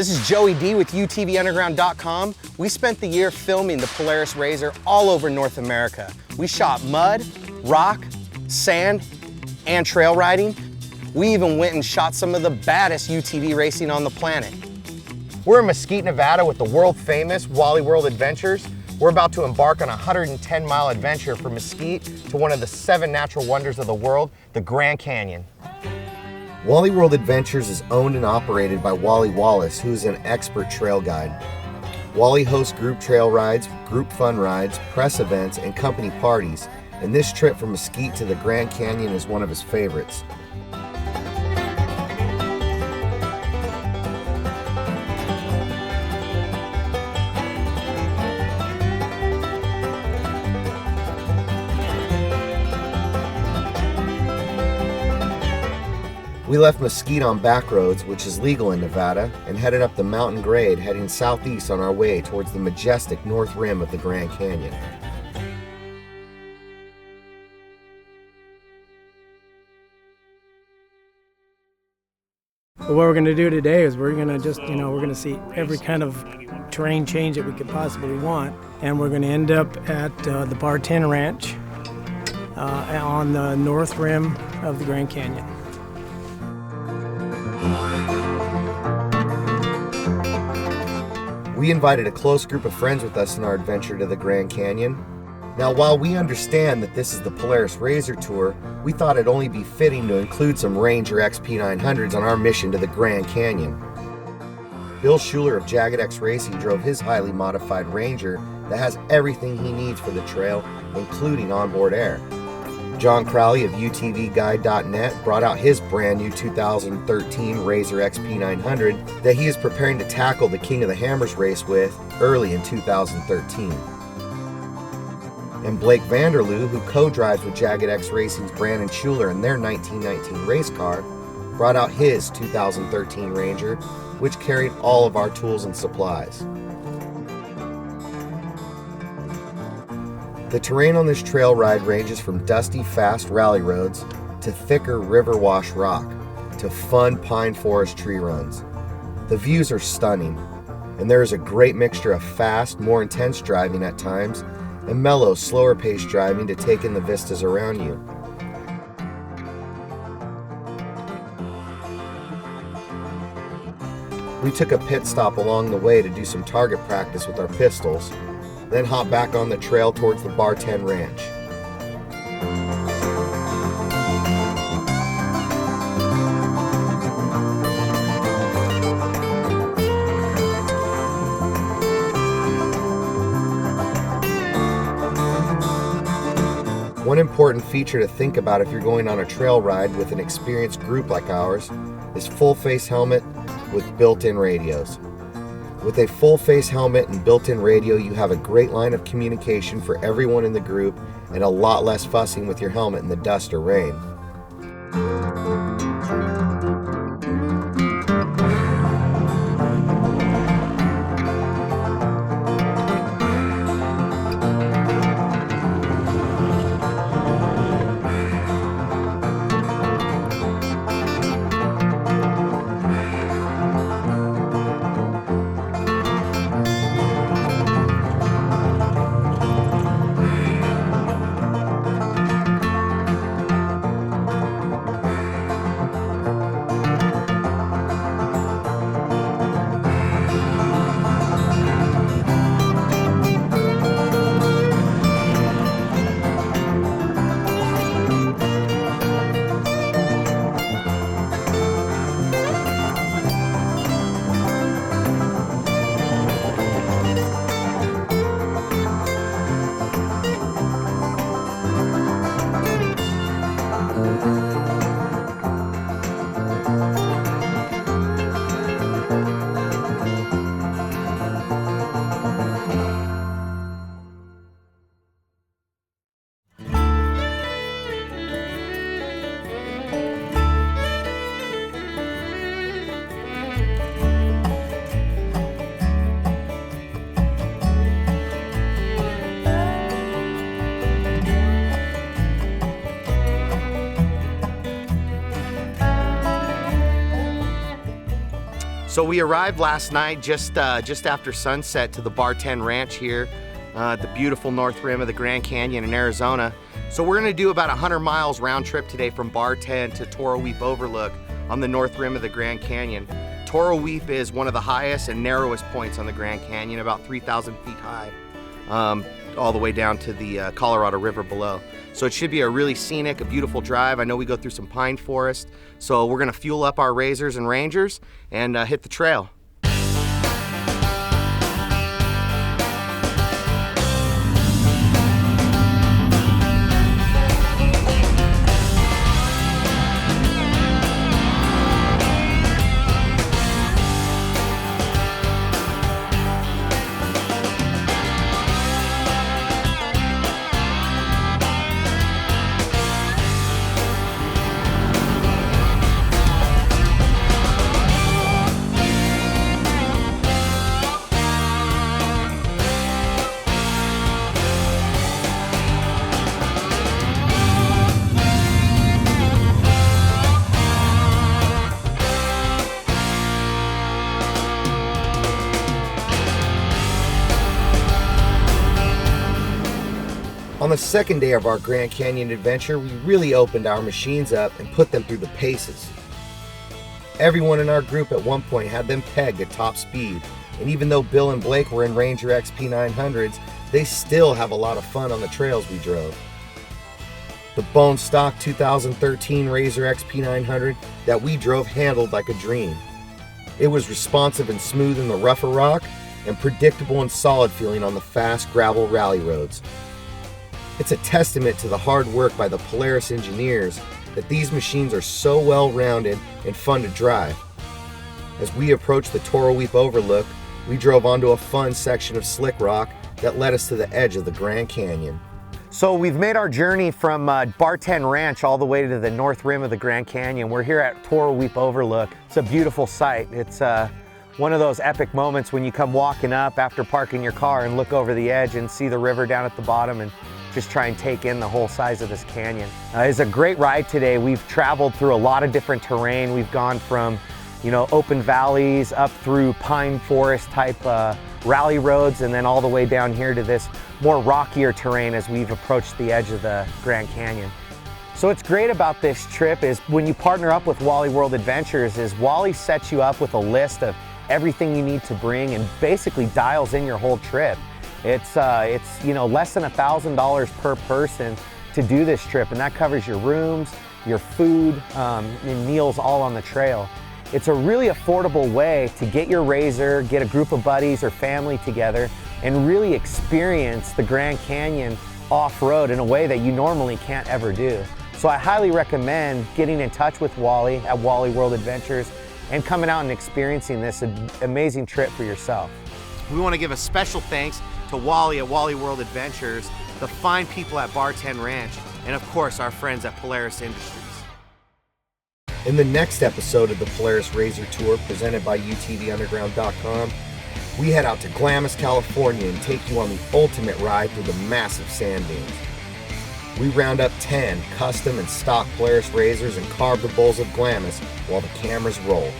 This is Joey D with UTVUnderground.com. We spent the year filming the Polaris RZR all over North America. We shot mud, rock, sand, and trail riding. We even went and shot some of the baddest UTV racing on the planet. We're in Mesquite, Nevada with the world famous Wally World adventures. We're about to embark on a 110-mile adventure from Mesquite to one of the 7 natural wonders of the world, the Grand Canyon. Wally World Adventures is owned and operated by Wally Wallace, who is an expert trail guide. Wally hosts group trail rides, group fun rides, press events, and company parties, and this trip from Mesquite to the Grand Canyon is one of his favorites. We left Mesquite on back roads, which is legal in Nevada, and headed up the mountain grade, heading southeast on our way towards the majestic north rim of the Grand Canyon. Well, what we're going to do today is we're going to just, we're going to see every kind of terrain change that we could possibly want, and we're going to end up at the Bar 10 Ranch on the north rim of the Grand Canyon. We invited a close group of friends with us in our adventure to the Grand Canyon. Now, while we understand that this is the Polaris RZR Tour, we thought it'd only be fitting to include some Ranger XP900s on our mission to the Grand Canyon. Bill Schueler of Jagged X Racing drove his highly modified Ranger that has everything he needs for the trail, including onboard air. Jon Crowley of UTVGuide.net brought out his brand new 2013 RZR XP900 that he is preparing to tackle the King of the Hammers race with early in 2013. And Blake Vanderloo, who co-drives with Jagged X Racing's Brandon Schueler in their 1919 race car, brought out his 2013 Ranger, which carried all of our tools and supplies. The terrain on this trail ride ranges from dusty, fast rally roads to thicker river wash rock to fun pine forest tree runs. The views are stunning, and there is a great mixture of fast, more intense driving at times and mellow, slower paced driving to take in the vistas around you. We took a pit stop along the way to do some target practice with our pistols, then hop back on the trail towards the Bar 10 Ranch. One important feature to think about if you're going on a trail ride with an experienced group like ours is full face helmet with built-in radios. With a full-face helmet and built-in radio, you have a great line of communication for everyone in the group and a lot less fussing with your helmet in the dust or rain. So we arrived last night just after sunset to the Bar 10 Ranch here, the beautiful north rim of the Grand Canyon in Arizona. So we're gonna do about 100 miles round trip today from Bar 10 to Toro Weep Overlook on the north rim of the Grand Canyon. Toro Weep is one of the highest and narrowest points on the Grand Canyon, about 3,000 feet high, all the way down to the Colorado River below. So it should be a really scenic, a beautiful drive. I know we go through some pine forest, so we're gonna fuel up our RZRs and Rangers and hit the trail. On the second day of our Grand Canyon adventure, we really opened our machines up and put them through the paces. Everyone in our group at one point had them pegged at top speed, and even though Bill and Blake were in Ranger XP 900s, they still have a lot of fun on the trails we drove. The bone stock 2013 RZR XP 900 that we drove handled like a dream. It was responsive and smooth in the rougher rock, and predictable and solid feeling on the fast gravel rally roads. It's a testament to the hard work by the Polaris engineers that these machines are so well-rounded and fun to drive. As we approached the Toro Weep Overlook, we drove onto a fun section of slick rock that led us to the edge of the Grand Canyon. So we've made our journey from Bar 10 Ranch all the way to the north rim of the Grand Canyon. We're here at Toro Weep Overlook. It's a beautiful sight. It's one of those epic moments when you come walking up after parking your car and look over the edge and see the river down at the bottom and just try and take in the whole size of this canyon. It's a great ride today. We've traveled through a lot of different terrain. We've gone from, open valleys up through pine forest type rally roads, and then all the way down here to this more rockier terrain as we've approached the edge of the Grand Canyon. So what's great about this trip is when you partner up with Wally World Adventures is Wally sets you up with a list of everything you need to bring and basically dials in your whole trip. It's less than $1,000 per person to do this trip, and that covers your rooms, your food, and meals all on the trail. It's a really affordable way to get your RZR, get a group of buddies or family together, and really experience the Grand Canyon off-road in a way that you normally can't ever do. So I highly recommend getting in touch with Wally at Wally World Adventures and coming out and experiencing this amazing trip for yourself. We want to give a special thanks to Wally at Wally World Adventures, the fine people at Bar 10 Ranch, and of course our friends at Polaris Industries. In the next episode of the Polaris RZR Tour presented by UTVUnderground.com, we head out to Glamis, California and take you on the ultimate ride through the massive sand dunes. We round up 10 custom and stock Polaris RZRs and carve the bulls of Glamis while the cameras roll.